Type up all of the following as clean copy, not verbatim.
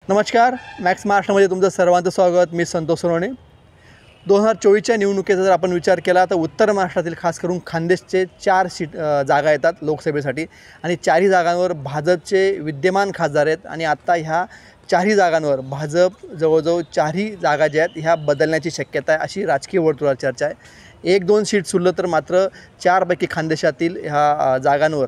नमस्कार, मॅक्स महाराष्ट्रामध्ये तुमचं सर्वांचं स्वागत। मी संतोष सोनवणे। 2024च्या निवडणुकीचा जर आपण विचार केला तर उत्तर महाराष्ट्रातील खास करून खानदेशचे 4 जागा येतात लोकसभेसाठी आणि 4ही जागांवर भाजपचे विद्यमान खासदार आहेत आणि आता ह्या 4ही जागांवर भाजप जवळजवळ 4ही जागा ज्या आहेत ह्या बदलण्याची शक्यता आहे अशी राजकीय वर्तुळात चर्चा आहे। 1-2 सीट सुरलं तर मात्र 4 पैकी खानदेशातील ह्या जागांवर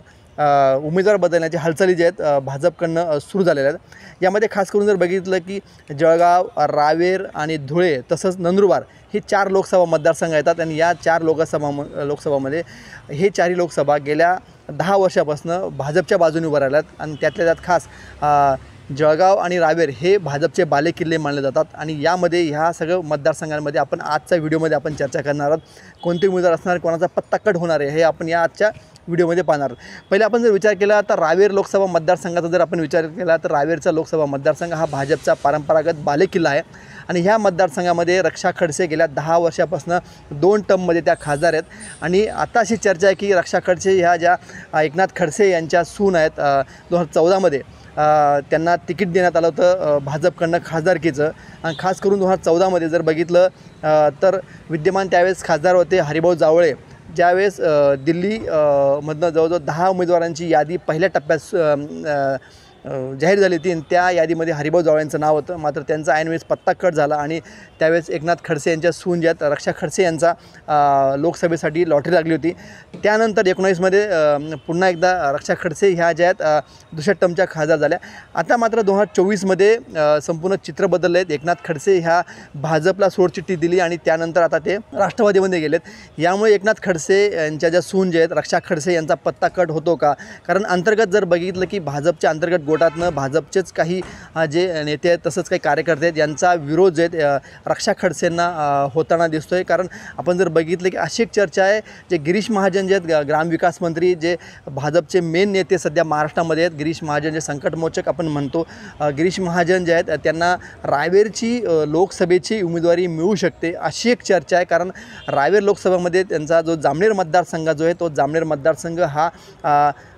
उमेदवार बदलण्याची हालचाली जे आहेत भाजपकडनं सुरू झालेल्या आहेत। यामध्ये खास करून जर बघितलं की जळगाव, रावेर आणि धुळे तसंच नंदुरबार हे 4 लोकसभा मतदारसंघ येतात आणि या 4 लोकसभामध्ये हे 4ही लोकसभा गेल्या 10 वर्षापासून भाजपच्या बाजूने उभं राहिल्यात आणि त्यातल्या त्यात खास जळगाव आणि रावेर हे भाजपचे बालेकिल्ले मानले जातात आणि यामध्ये ह्या सगळं मतदारसंघांमध्ये आपण आजच्या व्हिडिओमध्ये आपण चर्चा करणार आहोत। कोणते उमेदवार असणार, कोणाचा पत्ता कट होणार आहे हे आपण या आजच्या व्हिडिओमध्ये पाहणार। पहिले आपण जर विचार केला तर रावेर लोकसभा मतदारसंघाचा जर आपण विचार केला तर रावेरचा लोकसभा मतदारसंघ हा भाजपचा परंपरागत बालेकिल्ला आहे आणि ह्या मतदारसंघामध्ये रक्षा खडसे गेल्या 10 वर्षापासून 2 टर्ममध्ये त्या खासदार आहेत आणि आता अशी चर्चा आहे की रक्षा खडसे ह्या ज्या एकनाथ खडसे यांच्या सून आहेत 2014मध्ये त्यांना तिकीट देण्यात आलं होतं भाजपकडनं खासदारकीचं आणि खास करून 2014मध्ये जर बघितलं तर विद्यमान त्यावेळेस खासदार होते हरिभाऊ जावळे। ज्यावेळेस दिल्ली मधनं जवळजवळ 10 उमेदवारांची यादी पहिल्या टप्प्यात जाहीर झाली होती आणि त्या यादीमध्ये हरिभाऊ जावळेंचं नाव होतं, मात्र त्यांचा ऐनवेळेस पत्ता कट झाला आणि त्यावेळेस एकनाथ खडसे यांच्या सून ज्यात रक्षा खडसे यांचा लोकसभेसाठी लॉटरी लागली होती। त्यानंतर 19मध्ये पुन्हा एकदा रक्षा खडसे ह्या ज्या आहेत दुसऱ्या टर्मच्या खासदार झाल्या। आता मात्र 2024मध्ये संपूर्ण चित्र बदलले आहेत। एकनाथ खडसे ह्या भाजपला सोडचिठ्ठी दिली आणि त्यानंतर आता ते राष्ट्रवादीमध्ये गेलेत। यामुळे एकनाथ खडसे यांच्या ज्या सून जे आहेत रक्षा खडसे यांचा पत्ता कट होतो का? कारण अंतर्गत जर बघितलं की भाजपच्या अंतर्गत गोटातनं भाजपचेच काही जे नेते आहेत तसंच काही कार्यकर्ते आहेत यांचा विरोध जे आहेत रक्षा खडसेंना होताना दिसतोय। कारण आपण जर बघितलं की अशी एक चर्चा आहे जे गिरीश महाजन जे आहेत ग्रामविकास मंत्री जे भाजपचे मेन नेते सध्या महाराष्ट्रामध्ये आहेत, गिरीश महाजन जे संकटमोचक आपण म्हणतो, गिरीश महाजन जे आहेत त्यांना रावेरची लोकसभेची उमेदवारी मिळू शकते अशी एक चर्चा आहे। कारण रावेर लोकसभेमध्ये त्यांचा जो जामनेर मतदारसंघ जो आहे तो जामनेर मतदारसंघ हा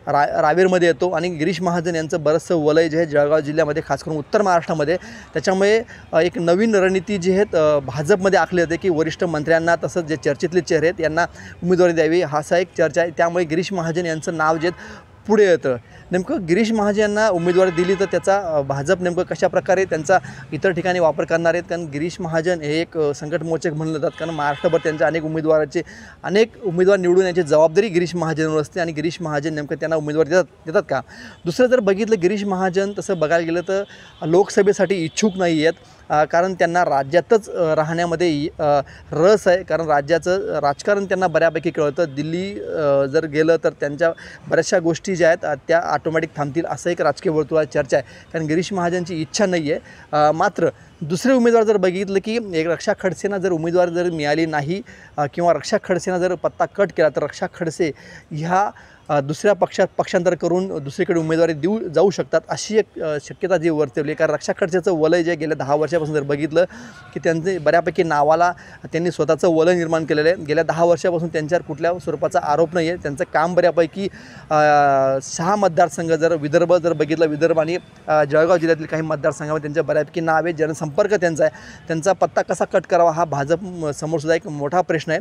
रावेरमध्ये येतो आणि गिरीश महाजन यांचं बरंचसं वलय जे आहे जळगाव जिल्ह्यामध्ये खास करून उत्तर महाराष्ट्रामध्ये, त्याच्यामुळे एक नवीन रणनीती जी आहेत भाजपमध्ये आखली होते की वरिष्ठ मंत्र्यांना तसंच जे चर्चेतले चेहरे आहेत यांना उमेदवारी द्यावी असा एक चर्चा आहे। त्यामुळे गिरीश महाजन यांचं नाव जे पुढे येतं। नेमकं गिरीश महाजन यांना उमेदवारी दिली तर त्याचा भाजप नेमकं कशाप्रकारे त्यांचा इतर ठिकाणी वापर करणार आहेत? कारण गिरीश महाजन हे एक संकटमोचक म्हणलं जातात कारण महाराष्ट्रभर त्यांच्या अनेक उमेदवार निवडून याची जबाबदारी गिरीश महाजनवर असते आणि गिरीश महाजन नेमकं त्यांना उमेदवारी देतात का? दुसरं जर बघितलं गिरीश महाजन तसं बघायला गेलं तर लोकसभेसाठी इच्छुक नाही आहेत कारण त्यांना राज्यातच राहण्यामध्ये रस आहे। कारण राज्याचं राजकारण त्यांना बऱ्यापैकी कळतं। दिल्ली जर गेलं तर त्यांच्या बऱ्याचशा गोष्टी ज्या आहेत त्या ऑटोमॅटिक थांबतील असं एक राजकीय वर्तुळात चर्चा आहे। कारण गिरीश महाजनची इच्छा नाही आहे। मात्र दुसरे उमेदवार जर बघितलं की एक रक्षा खडसेंना जर उमेदवार जर मिळाली नाही किंवा रक्षा खडसेंना जर पत्ता कट केला तर रक्षा खडसे ह्या दुसऱ्या पक्षांतर करून दुसरीकडे उमेदवारी जाऊ शकतात अशी एक शक्यता जी वर्तवली। कारण रक्षा खडसेचं वलय जे गेल्या 10 वर्षापासून जर बघितलं की त्यांचे बऱ्यापैकी नावाला त्यांनी स्वतःचं वलय निर्माण केलेलं आहे। गेल्या 10 वर्षापासून त्यांच्यावर कुठल्या स्वरूपाचा आरोप नाही आहे। त्यांचं काम बऱ्यापैकी 6 मतदारसंघ जर विदर्भ जर बघितलं, विदर्भ आणि जळगाव जिल्ह्यातील काही मतदारसंघामध्ये त्यांच्या बऱ्यापैकी नाव आहे, जनसंपर्क त्यांचा आहे। त्यांचा पत्ता कसा कट करावा हा भाजप समोरसुद्धा एक मोठा प्रश्न आहे।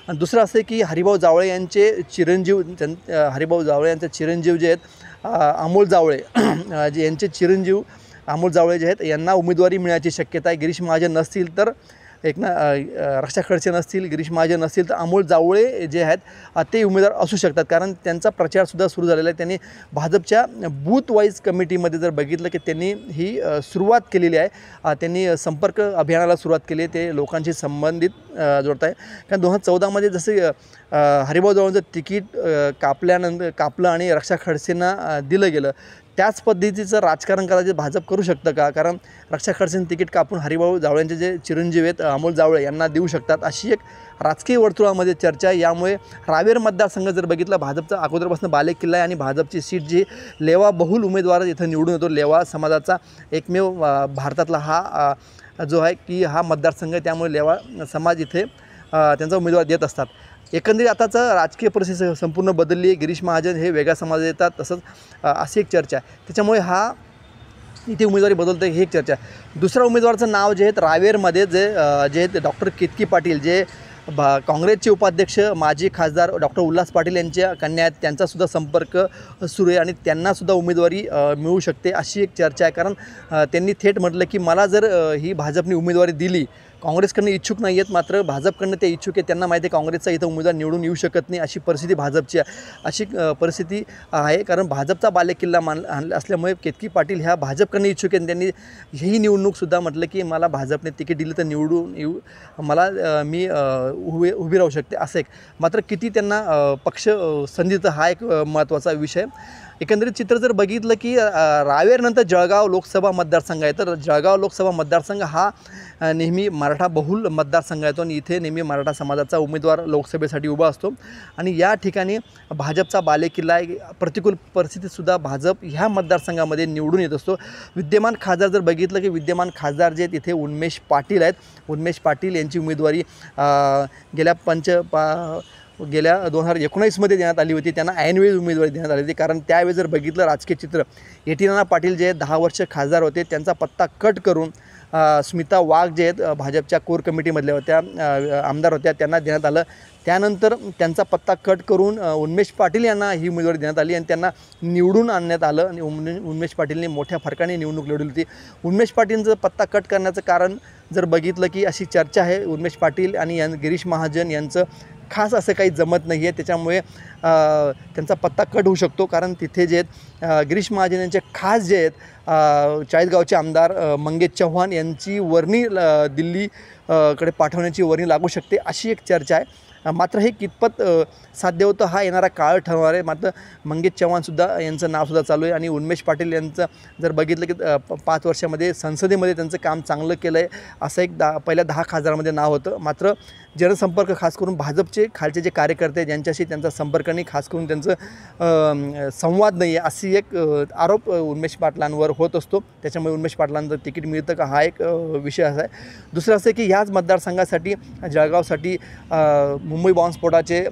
आणि दुसरं असं की हरिभाऊ जावळे यांचे चिरंजीव हरिभाऊ जावळे यांचे चिरंजीव जे आहेत अमोल जावळे जे यांचे चिरंजीव अमोल जावळे जे आहेत यांना उमेदवारी मिळण्याची शक्यता आहे। गिरीश महाजन नसतील तर रक्षा खडसे नसतील, गिरीश महाजन नसतील तर अमोल जावळे जे आहेत ते उमेदवार असू शकतात। कारण त्यांचा प्रचारसुद्धा सुरू झालेला आहे। त्यांनी भाजपच्या बूथ वाईज कमिटीमध्ये जर बघितलं की त्यांनी ही सुरुवात केलेली आहे। त्यांनी संपर्क अभियानाला सुरुवात केली आहे, ते लोकांशी संबंधित जोडत आहे। कारण 2014मध्ये जसे हरिभाऊ जावळेंचं तिकीट कापलं आणि रक्षा खडसेंना दिलं गेलं त्याच पद्धतीचं राजकारण करायचं भाजप करू शकतं का? कारण रक्षा खडसेंचं तिकीट कापून हरिभाऊ जावळेंचे जे चिरंजीव आहेत अमोल जावळे यांना देऊ शकतात अशी एक राजकीय वर्तुळामध्ये चर्चा आहे। यामुळे रावेर मतदारसंघ जर बघितला भाजपचा अगोदरपासून बालेकिल्ला आहे आणि भाजपची सीट जी लेवा बहुल उमेदवार इथं निवडून येतो, लेवा समाजाचा एकमेव भारतातला हा जो आहे की हा मतदारसंघ, त्यामुळे लेवा समाज इथे त्यांचा उमेदवार देत असतात। एकंदरीत आताचं राजकीय परिस्थिती संपूर्ण बदलली आहे। गिरीश महाजन हे वेगळ्या समाजात येतात तसंच अशी एक चर्चा आहे। त्याच्यामुळे हा इथे उमेदवारी बदलतं ही एक चर्चा. दुसऱ्या उमेदवाराचं नाव जे आहेत रावेरमध्ये जे आहेत डॉक्टर केतकी पाटील, जे काँग्रेसचे उपाध्यक्ष माजी खासदार डॉक्टर उल्हास पाटील यांच्या कन्या आहेत, त्यांचासुद्धा संपर्क सुरू आहे आणि त्यांनासुद्धा उमेदवारी मिळू शकते अशी एक चर्चा आहे. कारण त्यांनी थेट म्हटलं की मला जर ही भाजपने उमेदवारी दिली, काँग्रेसकडनं इच्छुक नाही आहेत, मात्र भाजपकडनं ते इच्छुक आहेत, त्यांना माहिती आहे काँग्रेसचा इथं उमेदवार निवडून येऊ शकत नाही, अशी परिस्थिती भाजपची आहे. अशी परिस्थिती आहे. कारण भाजपचा बालेकिल्ला असल्यामुळे केतकी पाटील ह्या भाजपकडनं इच्छुक आहेत. त्यांनी ही निवडणूकसुद्धा म्हटलं की मला भाजपने तिकीट दिली तर निवडून येऊ, मला मी उभी राहू शकते असं एक. मात्र किती त्यांना पक्ष संधी देतं हा एक महत्त्वाचा विषय. एकंदरीत चित्र जर बघितलं की रावेरनंतर जळगाव लोकसभा मतदारसंघ आहे, तर जळगाव लोकसभा मतदारसंघ हा नेहमी मराठा बहुल मतदारसंघ आहे आणि इथे नेहमी मराठा समाजाचा उमेदवार लोकसभेसाठी उभा असतो आणि या ठिकाणी भाजपचा बालेकिल्ला आहे. प्रतिकूल परिस्थितीतसुद्धा भाजप ह्या मतदारसंघामध्ये निवडून येत असतो. विद्यमान खासदार जर बघितलं की विद्यमान खासदार जे आहेत इथे उन्मेष पाटील आहेत. उन्मेष पाटील यांची उमेदवारी गेल्या 2019मध्ये देण्यात आली होती. त्यांना ऐनवेळी उमेदवारी देण्यात आली होती. कारण त्यावेळी जर बघितलं राजकीय चित्र, नाना पाटील जे 10 वर्ष खासदार होते त्यांचा पत्ता कट करून स्मिता वाघ जे आहेत भाजपच्या कोर कमिटीमधल्या होत्या, आमदार होत्या, त्यांना देण्यात आलं. त्यानंतर त्यांचा पत्ता कट करून उन्मेष पाटील यांना ही उमेदवारी देण्यात आली आणि त्यांना निवडून आणण्यात आलं आणि उन्मेष पाटीलने मोठ्या फरकाने निवडणूक लढवली होती. उन्मेष पाटीलचं पत्ता कट करण्याचं कारण जर बघितलं की अशी चर्चा आहे, उन्मेष पाटील आणि गिरीश महाजन यांचं खास असं काही जमत नाही आहे, त्याच्यामुळे त्यांचा पत्ता कट होऊ शकतो. कारण तिथे जे आहेत गिरीश महाजन यांचे खास जे आहेत चाळीसगावचे आमदार मंगेश चव्हाण यांची वर्णी दिल्ली कडे पाठवण्याची वर्णी लागू शकते अशी एक चर्चा आहे. मात्र हे कितपत साध्य होतं हा येणारा काळ ठरवणार आहे. मात्र मंगेश चव्हाणसुद्धा यांचं नावसुद्धा चालू आहे आणि उन्मेष पाटील यांचं जर बघितलं की 5 वर्षामध्ये संसदेमध्ये त्यांचं काम चांगलं केलं आहे असं एक पहिल्या 10 खासदारामध्ये नाव होतं. मात्र जनसंपर्क खास करून भाजपचे खालचे जे कार्यकर्ते ज्यांच्याशी त्यांचा संपर्क नाही, खास करून त्यांचं संवाद नाही आहे अशी एक आरोप उन्मेष पाटलांवर होत असतो. त्याच्यामुळे उन्मेष पाटलांचं तिकीट मिळतं का हा एक विषय असा आहे. दुसरं असं की ह्याच मतदारसंघासाठी जळगावसाठी मुंबई बॉम्बस्फोटाचे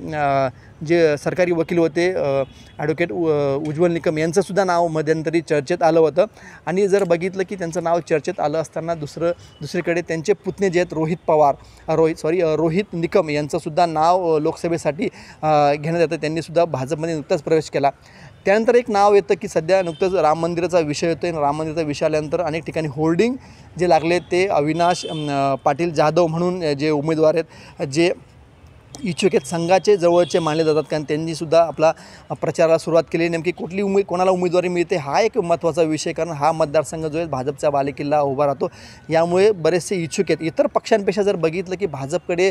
जे सरकारी वकील होते ॲडव्होकेट उज्ज्वल निकम यांचंसुद्धा नाव मध्यंतरी चर्चेत आलं होतं आणि जर बघितलं की त्यांचं नाव चर्चेत आलं असताना दुसरीकडे त्यांचे पुतणे जे आहेत रोहित निकम यांचंसुद्धा नाव लोकसभेसाठी घेण्यात येतं. त्यांनीसुद्धा भाजपमध्ये नुकताच प्रवेश केला. त्यानंतर एक नाव येतं की सध्या नुकतंच राम मंदिराचा विषय येतो आहे. राम मंदिराचा विषय आल्यानंतर अनेक ठिकाणी होर्डिंग जे लागले ते अविनाश पाटील जाधव म्हणून जे उमेदवार आहेत जे इच्छुक आहेत संघाचे जवळचे मानले जातात, कारण त्यांनीसुद्धा आपला प्रचाराला सुरुवात केली. नेमकी कोणाला उमेदवारी मिळते हा एक महत्त्वाचा विषय, कारण हा मतदारसंघ जो आहे भाजपचा बालेकिल्ला उभा राहतो. यामुळे बरेचसे इच्छुक आहेत. इतर पक्षांपेक्षा जर बघितलं की भाजपकडे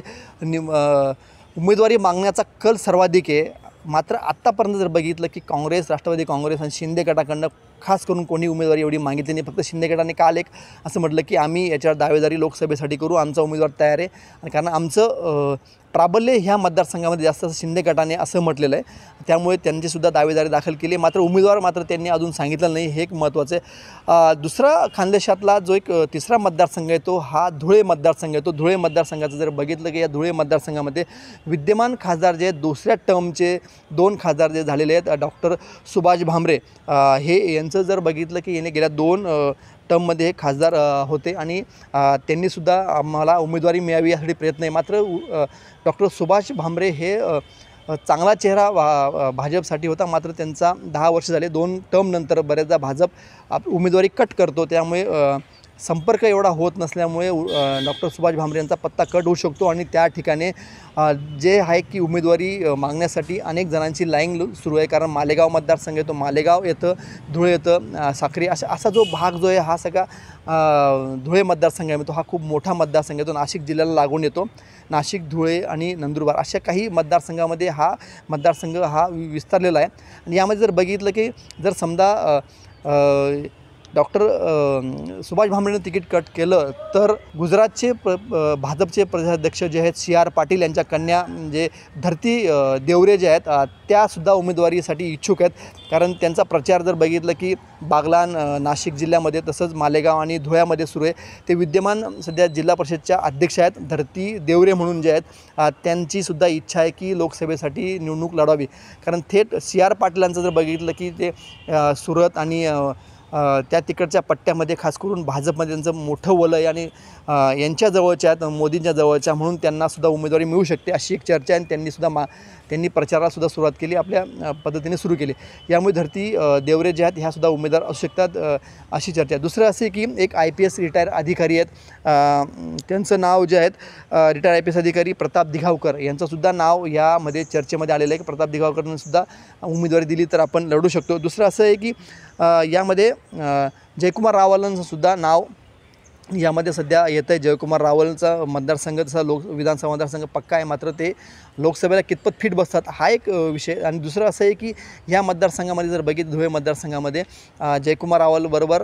उमेदवारी मागण्याचा कल सर्वाधिक आहे. मात्र आत्तापर्यंत जर बघितलं की काँग्रेस, राष्ट्रवादी काँग्रेस आणि शिंदे गटाकडनं खास करून कोणी उमेदवारी एवढी मागितली नाही. फक्त शिंदे गटाने काल एक असं म्हटलं की आम्ही याच्यावर दावेदारी लोकसभेसाठी करू, आमचा उमेदवार तयार आहे आणि कारण आमचं प्राबल्य ह्या मतदारसंघामध्ये जास्त शिंदे गटाने असं म्हटलेलं आहे. त्यामुळे त्यांचीसुद्धा दावेदारी दाखल केली. मात्र उमेदवार त्यांनी अजून सांगितलं नाही, हे एक महत्त्वाचं आहे. दुसरा खानदेशातला जो एक तिसरा मतदारसंघ आहे तो हा धुळे मतदारसंघ आहे. तो धुळे मतदारसंघाचं जर बघितलं की या धुळे मतदारसंघामध्ये विद्यमान खासदार जे दुसऱ्या टर्मचे 2 खासदार जे झालेले आहेत डॉक्टर सुभाष भामरे हे यांचं जर बघितलं की याने गेल्या 2 टर्ममध्ये हे खासदार होते आणि त्यांनीसुद्धा आम्हाला उमेदवारी मिळावी यासाठी प्रयत्न आहे. मात्र डॉक्टर सुभाष भामरे हे चांगला चेहरा भाजपसाठी होता. मात्र त्यांचा 10 वर्ष झाले, 2 टर्मनंतर बऱ्याचदा भाजप उमेदवारी कट करतो. त्यामुळे संपर्क एवढा होत नसल्यामुळे डॉक्टर सुभाष भामरे यांचा पत्ता कट होऊ शकतो आणि त्या ठिकाणी जे आहे की उमेदवारी मागण्यासाठी अनेक जणांची लाईन सुरू आहे. कारण मालेगाव मतदारसंघ येतो, मालेगाव येतं, धुळे येतं, साक्री असा जो भाग जो आहे हा सगळा धुळे मतदारसंघ आहे तो हा खूप मोठा मतदारसंघ येतो. नाशिक जिल्ह्याला लागून येतो. नाशिक, धुळे आणि नंदुरबार अशा काही मतदारसंघामध्ये हा मतदारसंघ हा विस्तारलेला आहे. आणि यामध्ये जर बघितलं की जर समजा डॉक्टर सुभाष भामरेनं तिकीट कट केलं तर गुजरातचे भाजपचे प्रदेशाध्यक्ष जे आहेत CR पाटील यांच्या कन्या म्हणजे धरती देवरे जे आहेत त्यासुद्धा उमेदवारीसाठी इच्छुक आहेत. कारण त्यांचा प्रचार जर बघितलं की बागलाण नाशिक जिल्ह्यामध्ये तसंच मालेगाव आणि धुळ्यामध्ये सुरू आहे. ते विद्यमान सध्या जिल्हा परिषदच्या अध्यक्ष आहेत धरती देवरे म्हणून जे आहेत त्यांचीसुद्धा इच्छा आहे की लोकसभेसाठी निवडणूक लढवावी. कारण थेट CR पाटीलांचं जर बघितलं की ते सुरत आणि त्या तिकडच्या पट्ट्यामध्ये खास करून भाजपमध्ये त्यांचं मोठं वलय आणि यांच्या जवळच्या आहेत, मोदींच्या जवळच्या, म्हणून त्यांनासुद्धा उमेदवारी मिळू शकते अशी एक चर्चा आहे. आणि त्यांनी प्रचारालासुद्धा सुरुवात केली, आपल्या पद्धतीने सुरू केली. यामुळे धरती देवरे जे आहेत ह्यासुद्धा उमेदवार असू शकतात अशी चर्चा आहे. दुसरं असे की एक IPS रिटायर अधिकारी आहेत, त्यांचं नाव जे आहेत रिटायर IPS अधिकारी प्रताप दिघावकर यांचंसुद्धा नाव यामध्ये चर्चेमध्ये आलेलं आहे की प्रताप दिघावकरांनीसुद्धा उमेदवारी दिली तर आपण लढू शकतो. दुसरं असं आहे की यामध्ये जयकुमार रावलांचंसुद्धा नाव यामध्ये सध्या येतं आहे. जयकुमार रावलचा मतदारसंघ तसा विधानसभा मतदारसंघ पक्का आहे, मात्र ते लोकसभेला कितपत फिट बसतात हा एक विषय. आणि दुसरं असं आहे की या मतदारसंघामध्ये जर बघितलं, धुळे मतदारसंघामध्ये जयकुमार रावलबरोबर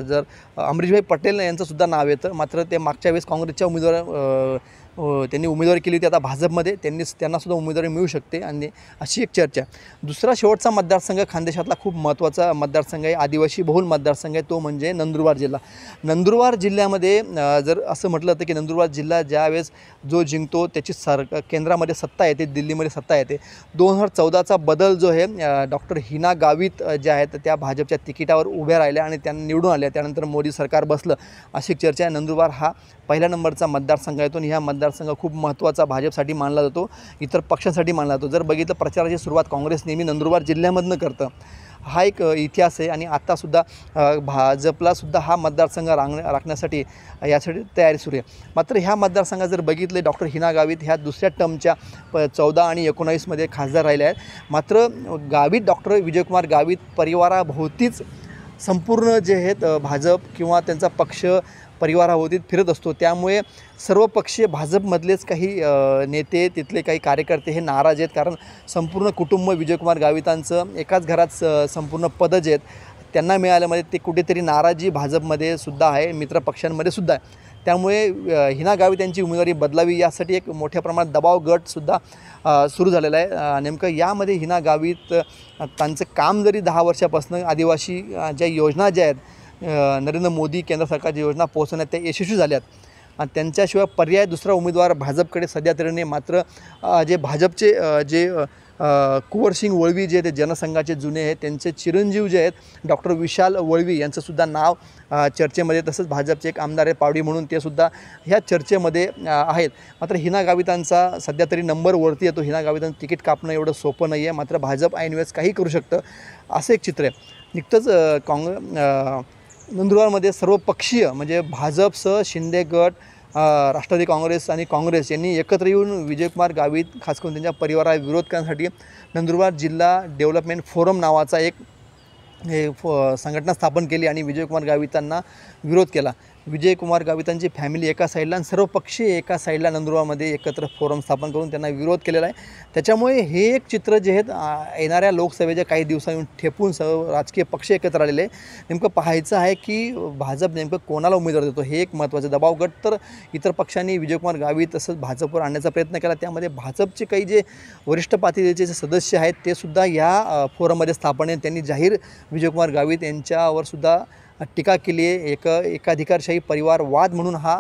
जर अमरीशभाई पटेल यांचंसुद्धा नाव येतं, मात्र ते मागच्या वेळेस काँग्रेसच्या त्यांनी उमेदवारी केली होती, आता भाजपमध्ये त्यांनासुद्धा उमेदवारी मिळू शकते आणि अशी एक चर्चा. दुसरा शेवटचा मतदारसंघ खानदेशातला खूप महत्त्वाचा मतदारसंघ आहे, आदिवासी बहुल मतदारसंघ आहे, तो म्हणजे नंदुरबार जिल्हा. नंदुरबार जिल्ह्यामध्ये जर असं म्हटलं होतं की नंदुरबार जिल्हा ज्यावेळेस जो जिंकतो त्याची केंद्रामध्ये सत्ता येते, दिल्लीमध्ये सत्ता येते. 2014चा बदल जो आहे, डॉक्टर हिना गावित ज्या आहेत त्या भाजपच्या तिकिटावर उभ्या राहिल्या आणि त्यांना निवडून आल्या, त्यानंतर मोदी सरकार बसलं अशी चर्चा आहे. नंदुरबार हा पहिल्या नंबरचा मतदारसंघ येतो आणि ह्या मतदारसंघ खूप महत्त्वाचा भाजपसाठी मानला जातो, इतर पक्षांसाठी मानला जातो. जर बघितलं प्रचाराची सुरुवात काँग्रेस नेहमी नंदुरबार जिल्ह्यामधनं करतं, हा एक इतिहास आहे. आणि आत्तासुद्धा भाजपलासुद्धा हा मतदारसंघ राखण्यासाठी यासाठी तयारी सुरू आहे. मात्र ह्या मतदारसंघात जर बघितले, डॉक्टर हिना गावित ह्या दुसऱ्या टर्मच्या 14 आणि 19मध्ये खासदार राहिल्या आहेत. मात्र डॉक्टर विजयकुमार गावित परिवाराभोवतीच संपूर्ण जे आहेत भाजप किंवा त्यांचा पक्ष परिवाराभोवती फिरत असतो, त्यामुळे सर्वपक्षीय भाजपमधलेच काही नेते, तिथले काही कार्यकर्ते हे नाराज आहेत, कारण संपूर्ण कुटुंब विजयकुमार गावितांचं एकाच घरात संपूर्ण पदं जे आहेत त्यांना मिळाल्यामध्ये ते कुठेतरी नाराजी भाजपमध्ये सुद्धा आहे, मित्रपक्षांमध्ये सुद्धा आहे. त्यामुळे हिना गावित यांची उमेदवारी बदलावी यासाठी एक मोठ्या प्रमाणात दबाव गटसुद्धा सुरू झालेला आहे. नेमकं यामध्ये हिना गावित त्यांचं काम जरी 10 वर्षापासून आदिवासी ज्या योजना ज्या आहेत नरेंद्र मोदी केंद्र सरकारच्या योजना पोहोचवण्यात त्या यशस्वी झाल्यात आणि त्यांच्याशिवाय पर्याय दुसरा उमेदवार भाजपकडे सध्या तरी नाही. मात्र जे भाजपचे जे कुंवरसिंग वळवी जे ते जनसंघाचे जुने आहेत, त्यांचे चिरंजीव जे आहेत डॉक्टर विशाल वळवी यांचंसुद्धा नाव चर्चेमध्ये, तसंच भाजपचे एक आमदार आहे पावडी म्हणून, ते सुद्धा ह्या चर्चेमध्ये आहेत. मात्र हिना गावितांचा सध्या तरी नंबरवरती येतो. हिना गावितांचं तिकीट कापणं एवढं सोपं नाही आहे, मात्र भाजप ऐनवेळेस काही करू शकतं असं एक चित्र आहे. नुकतंच नंदुरबारमध्ये सर्वपक्षीय म्हणजे भाजपसह शिंदे गट, राष्ट्रवादी काँग्रेस आणि काँग्रेस यांनी एकत्र येऊन विजयकुमार गावित खास करून त्यांच्या परिवाराला विरोध करण्यासाठी नंदुरबार जिल्हा डेव्हलपमेंट फोरम नावाचा एक संघटना स्थापन केली आणि विजयकुमार गावितांना विरोध केला. विजयकुमार गावितांची फॅमिली एका साईडला आणि सर्वपक्षीय एका साईडला नंदुरबारमध्ये एकत्र फोरम स्थापन करून त्यांना विरोध केलेला आहे. त्याच्यामुळे हे एक चित्र जे आहेत येणाऱ्या लोकसभेच्या काही दिवसांनी ठेपून सर्व राजकीय पक्ष एकत्र आलेले आहे. नेमकं पाहायचं आहे की भाजप नेमकं कोणाला उमेदवार देतो, हे एक महत्त्वाचं. दबाव गट तर इतर पक्षांनी विजयकुमार गावित तसंच भाजपवर आणण्याचा प्रयत्न केला, त्यामध्ये भाजपचे काही जे वरिष्ठ पातळीचे जे सदस्य आहेत ते सुद्धा या फोरममध्ये स्थापन आहेत. त्यांनी जाहीर विजयकुमार गावित यांच्यावर सुद्धा टीका केली आहे. एकाधिकारशाही परिवारवाद म्हणून हा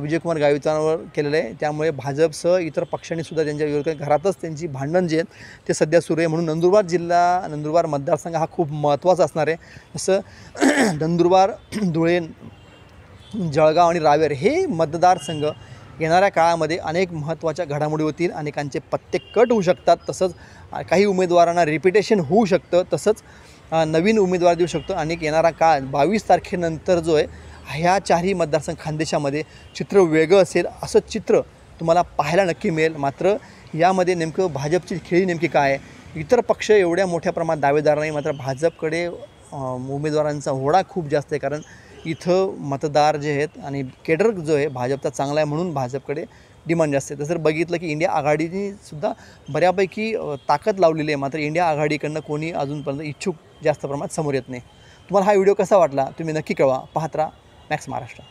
विजयकुमार गावितांवर केलेलं आहे. त्यामुळे भाजपसह इतर पक्षांनीसुद्धा त्यांच्या विरोधात घरातच त्यांची भांडण जे आहेत ते सध्या सुरू आहे. म्हणून नंदुरबार मतदारसंघ हा खूप महत्त्वाचा असणार आहे. जसं नंदुरबार, धुळे, जळगाव आणि रावेर हे मतदारसंघ येणाऱ्या काळामध्ये अनेक महत्त्वाच्या घडामोडी होतील, अनेकांचे पत्ते कट होऊ शकतात, तसंच काही उमेदवारांना रिपिटेशन होऊ शकतं, तसंच नवीन उमेदवार देऊ शकतो. आणि येणारा काळ 22 तारखेनंतर जो आहे ह्या चारही मतदारसंघ खानदेशामध्ये चित्र वेगळं असेल, असं चित्र तुम्हाला पाहायला नक्की मिळेल. मात्र यामध्ये नेमकं भाजपची खेळी नेमकी काय आहे, इतर पक्ष एवढ्या मोठ्या प्रमाणात दावेदार नाही, मात्र भाजपकडे उमेदवारांचा ओढा खूप जास्त आहे, कारण इथं मतदार जे आहेत आणि केडर जो आहे भाजपचा चांगला आहे म्हणून भाजपकडे डिमांड जास्त आहे. तसं बघितलं की इंडिया आघाडीने सुद्धा बऱ्यापैकी ताकद लावलेली आहे, मात्र इंडिया आघाडीकडनं कोणी अजूनपर्यंत इच्छुक जास्त प्रमाणात समोर येत नाही. तुम्हाला हा व्हिडिओ कसा वाटला तुम्ही नक्की कळवा. पाहत राहा मॅक्स महाराष्ट्र.